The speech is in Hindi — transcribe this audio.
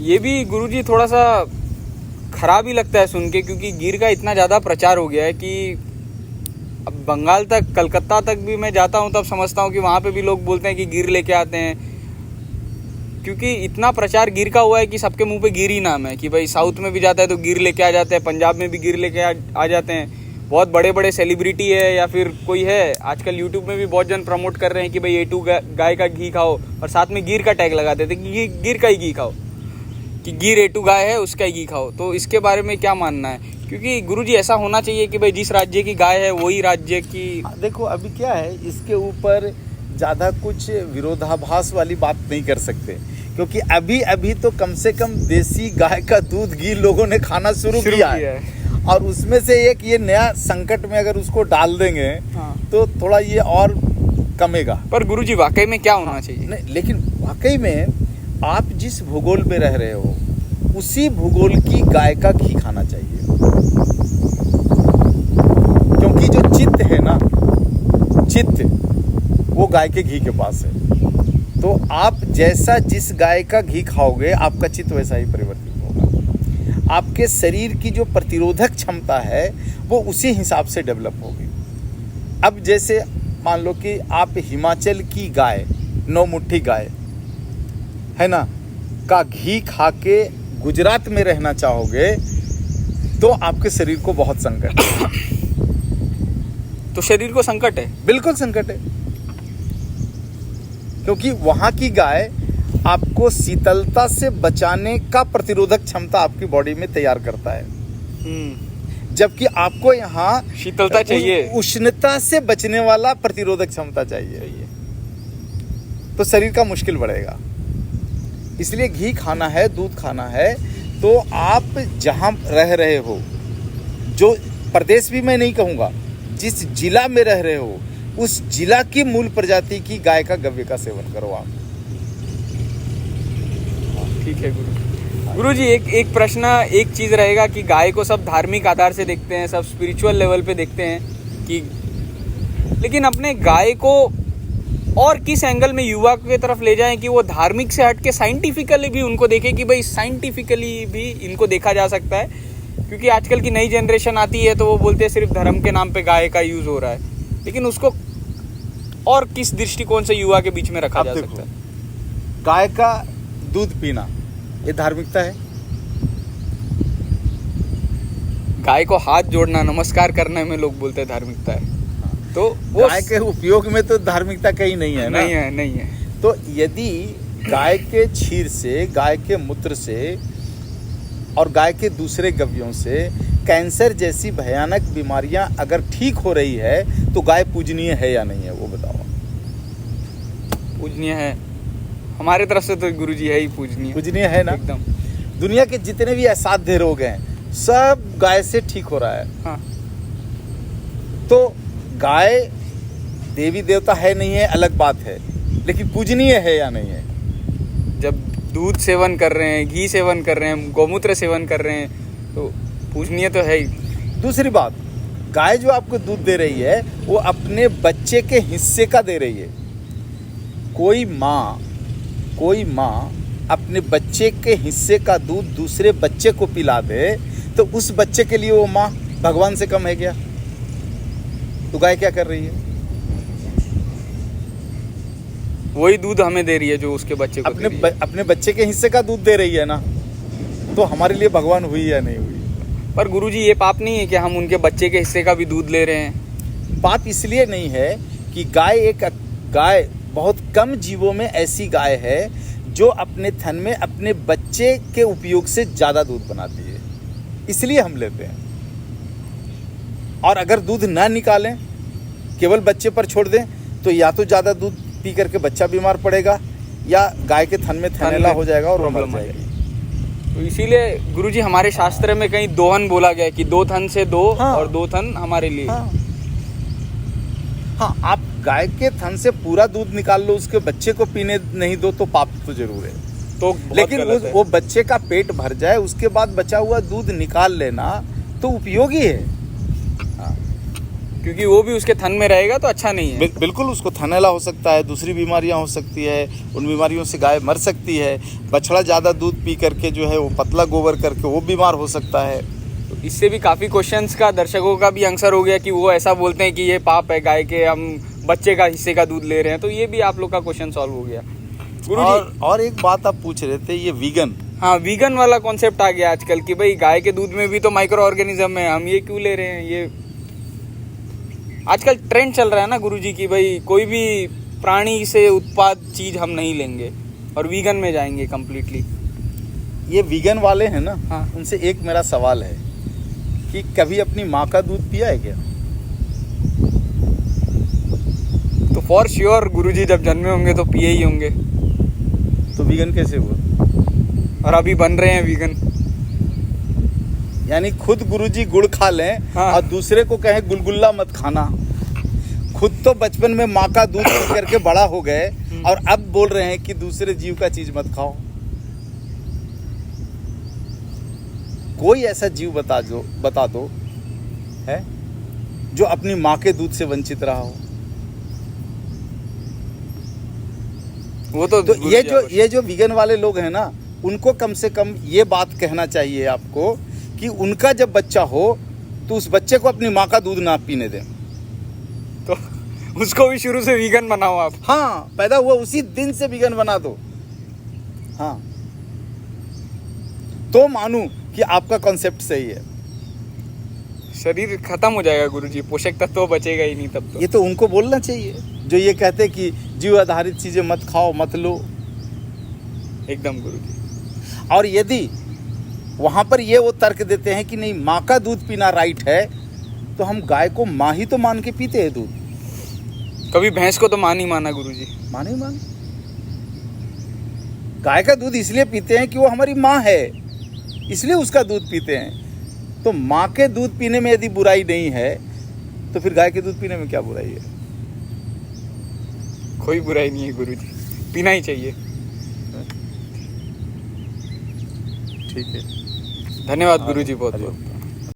ये भी गुरुजी थोड़ा सा खराब ही लगता है सुन के, क्योंकि गिर का इतना ज़्यादा प्रचार हो गया है कि अब बंगाल तक, कलकत्ता तक भी मैं जाता हूँ तब समझता हूँ कि वहाँ पे भी लोग बोलते हैं कि गिर लेके आते हैं, क्योंकि इतना प्रचार गिर का हुआ है कि सबके मुंह पे गिर ही नाम है कि भाई साउथ में भी जाता है तो गिर लेके आ जाते हैं, पंजाब में भी गिर लेके आ जाते हैं। बहुत बड़े बड़े सेलिब्रिटी है या फिर कोई है, आजकल यूट्यूब में भी बहुत जन प्रमोट कर रहे हैं कि भाई A2 गाय का घी खाओ, और साथ में गिर का टैग लगा देते कि गिर का ही घी खाओ, कि गिर A2 गाय है उसका ही घी खाओ। तो इसके बारे में क्या मानना है? क्योंकि गुरुजी ऐसा होना चाहिए कि भाई जिस राज्य की गाय है वही राज्य की। देखो अभी क्या है, इसके ऊपर ज़्यादा कुछ विरोधाभास वाली बात नहीं कर सकते, क्योंकि अभी तो कम से कम देसी गाय का दूध घी लोगों ने खाना शुरू किया है, और उसमें से एक ये नया संकट में अगर उसको डाल देंगे तो थोड़ा ये और कमेगा। पर गुरुजी वाकई में क्या होना चाहिए? नहीं, लेकिन वाकई में आप जिस भूगोल में रह रहे हो उसी भूगोल की गाय का घी खाना चाहिए, क्योंकि जो चित्त है ना, चित्त वो गाय के घी के पास है। तो आप जैसा जिस गाय का घी खाओगे आपका चित्त वैसा ही परिवर्तित होगा। आपके शरीर की जो प्रतिरोधक क्षमता है वो उसी हिसाब से डेवलप होगी। अब जैसे मान लो कि आप हिमाचल की गाय, 9 मुट्ठी गाय है ना, का घी खा के गुजरात में रहना चाहोगे तो आपके शरीर को बहुत संकट है। तो शरीर को संकट है? बिल्कुल संकट है, क्योंकि वहां की गाय आपको शीतलता से बचाने का प्रतिरोधक क्षमता आपकी बॉडी में तैयार करता है, जबकि आपको यहाँ शीतलता चाहिए, उष्णता से बचने वाला प्रतिरोधक क्षमता चाहिए। तो शरीर का मुश्किल बढ़ेगा। इसलिए घी खाना है, दूध खाना है, तो आप जहाँ रह रहे हो, जो प्रदेश भी मैं नहीं कहूँगा, जिस जिला में रह रहे हो उस जिला की मूल प्रजाति की गाय का गव्य का सेवन करो आप। ठीक है गुरुजी, एक प्रश्न, एक चीज़ रहेगा कि गाय को सब धार्मिक आधार से देखते हैं, सब स्पिरिचुअल लेवल पे देखते हैं कि, लेकिन अपने गाय को और किस एंगल में युवा की तरफ ले जाएं कि वो धार्मिक से हट के साइंटिफिकली भी उनको देखें कि भाई साइंटिफिकली भी इनको देखा जा सकता है। क्योंकि आजकल की नई जनरेशन आती है तो वो बोलते हैं सिर्फ धर्म के नाम पे गाय का यूज़ हो रहा है, लेकिन उसको और किस दृष्टिकोण से युवा के बीच में रखा जा सकता है? गाय का दूध पीना ये धार्मिकता है? गाय को हाथ जोड़ना, नमस्कार करने में लोग बोलते हैं धार्मिकता है, तो वो गाय के उपयोग में तो धार्मिकता कहीं नहीं है ना? नहीं है। तो यदि गाय के क्षीर से, गाय के मूत्र से और गाय के दूसरे गव्यों से कैंसर जैसी भयानक बीमारियां अगर ठीक हो रही है तो गाय पूजनीय है या नहीं है, वो बताओ। पूजनीय है, हमारे तरफ से तो गुरुजी है ही पूजनीय है ना? एकदम। दुनिया के जितने भी असाध्य रोग हैं सब गाय से ठीक हो रहा है। हाँ। तो गाय देवी देवता है नहीं है अलग बात है, लेकिन पूजनीय है या नहीं है? जब दूध सेवन कर रहे हैं, घी सेवन कर रहे हैं, गौमूत्र सेवन कर रहे हैं, तो पूजनीय तो है ही। दूसरी बात, गाय जो आपको दूध दे रही है वो अपने बच्चे के हिस्से का दे रही है। कोई माँ अपने बच्चे के हिस्से का दूध दूसरे बच्चे को पिला दे तो उस बच्चे के लिए वो माँ भगवान से कम है क्या? तो गाय क्या कर रही है? वही दूध हमें दे रही है जो उसके बच्चे को अपने बच्चे के हिस्से का दूध दे रही है ना, तो हमारे लिए भगवान हुई या नहीं हुई? पर गुरुजी ये पाप नहीं है कि हम उनके बच्चे के हिस्से का भी दूध ले रहे हैं? पाप इसलिए नहीं है कि गाय बहुत कम जीवों में ऐसी गाय है जो अपने थन में अपने बच्चे के उपयोग से ज़्यादा दूध बनाती है, इसलिए हम लेते हैं। और अगर दूध ना निकालें, केवल बच्चे पर छोड़ दें, तो या तो ज़्यादा दूध पी करके बच्चा बीमार पड़ेगा या गाय के थन में थैलेला हो जाएगा और मर जाएगी। तो इसीलिए गुरुजी हमारे शास्त्र में कहीं दोहन बोला गया है कि 2 थन से 2 और 2 थन हमारे लिए। हाँ, आप गाय के थन से पूरा दूध निकाल लो, उसके बच्चे को पीने नहीं दो तो पाप तो जरूर है। तो लेकिन वो बच्चे का पेट भर जाए उसके बाद बचा हुआ दूध निकाल लेना तो उपयोगी है। क्योंकि वो भी उसके थन में रहेगा तो अच्छा नहीं है। बिल्कुल, उसको थनैला हो सकता है, दूसरी बीमारियां हो सकती है, उन बीमारियों से गाय मर सकती है। बछड़ा ज़्यादा दूध पी करके जो है वो पतला गोबर करके वो बीमार हो सकता है। तो इससे भी काफ़ी क्वेश्चंस का दर्शकों का भी आंसर हो गया कि वो ऐसा बोलते हैं कि ये पाप है गाय के, हम बच्चे का हिस्से का दूध ले रहे हैं। तो ये भी आप लोग का क्वेश्चन सॉल्व हो गया। गुरुजी, और एक बात आप पूछ रहे थे, ये वीगन। हाँ, वीगन वाला कॉन्सेप्ट आ गया आजकल कि भाई गाय के दूध में भी तो माइक्रो ऑर्गेनिज्म है, हम ये क्यों ले रहे हैं। ये आजकल ट्रेंड चल रहा है ना गुरुजी कि भाई कोई भी प्राणी से उत्पाद चीज हम नहीं लेंगे और वीगन में जाएंगे कंप्लीटली। ये वीगन वाले हैं ना, हाँ। उनसे एक मेरा सवाल है कि कभी अपनी माँ का दूध पिया है क्या? तो फॉर श्योर गुरुजी जब जन्मे होंगे तो पिए ही होंगे। तो वीगन कैसे हुआ? और अभी बन रहे हैं वीगन। यानी खुद गुरुजी गुड़ खा लें, हाँ। और दूसरे को कहें गुलगुल्ला मत खाना। खुद तो बचपन में माँ का दूध पी करके बड़ा हो गए और अब बोल रहे हैं कि दूसरे जीव का चीज मत खाओ। कोई ऐसा जीव बता दो है जो अपनी माँ के दूध से वंचित रहा हो। वो तो तो ये जो वीगन वाले लोग हैं ना, उनको कम से कम ये बात कहना चाहिए आपको कि उनका जब बच्चा हो तो उस बच्चे को अपनी माँ का दूध ना पीने दें। तो उसको भी शुरू से वीगन बनाओ आप। हाँ, पैदा हुआ उसी दिन से वीगन बना दो। हाँ, तो मानूं कि आपका कॉन्सेप्ट सही है। शरीर खत्म हो जाएगा गुरुजी, पोषक तत्व तो बचेगा ही नहीं तब तो। ये तो उनको बोलना चाहिए जो ये कहते हैं कि जीव आधारित चीजें मत खाओ, मत लो। एकदम गुरुजी। और यदि वहां पर ये वो तर्क देते हैं कि नहीं, माँ का दूध पीना राइट है, तो हम गाय को माँ ही तो मान के पीते हैं दूध। कभी भैंस को तो मां नहीं माना गुरुजी। माने मान, गाय का दूध इसलिए पीते हैं कि वो हमारी माँ है, इसलिए उसका दूध पीते हैं। तो माँ के दूध पीने में यदि बुराई नहीं है तो फिर गाय के दूध पीने में क्या बुराई है? कोई बुराई नहीं है गुरुजी, पीना ही चाहिए। ठीक है, धन्यवाद गुरुजी बहुत बहुत।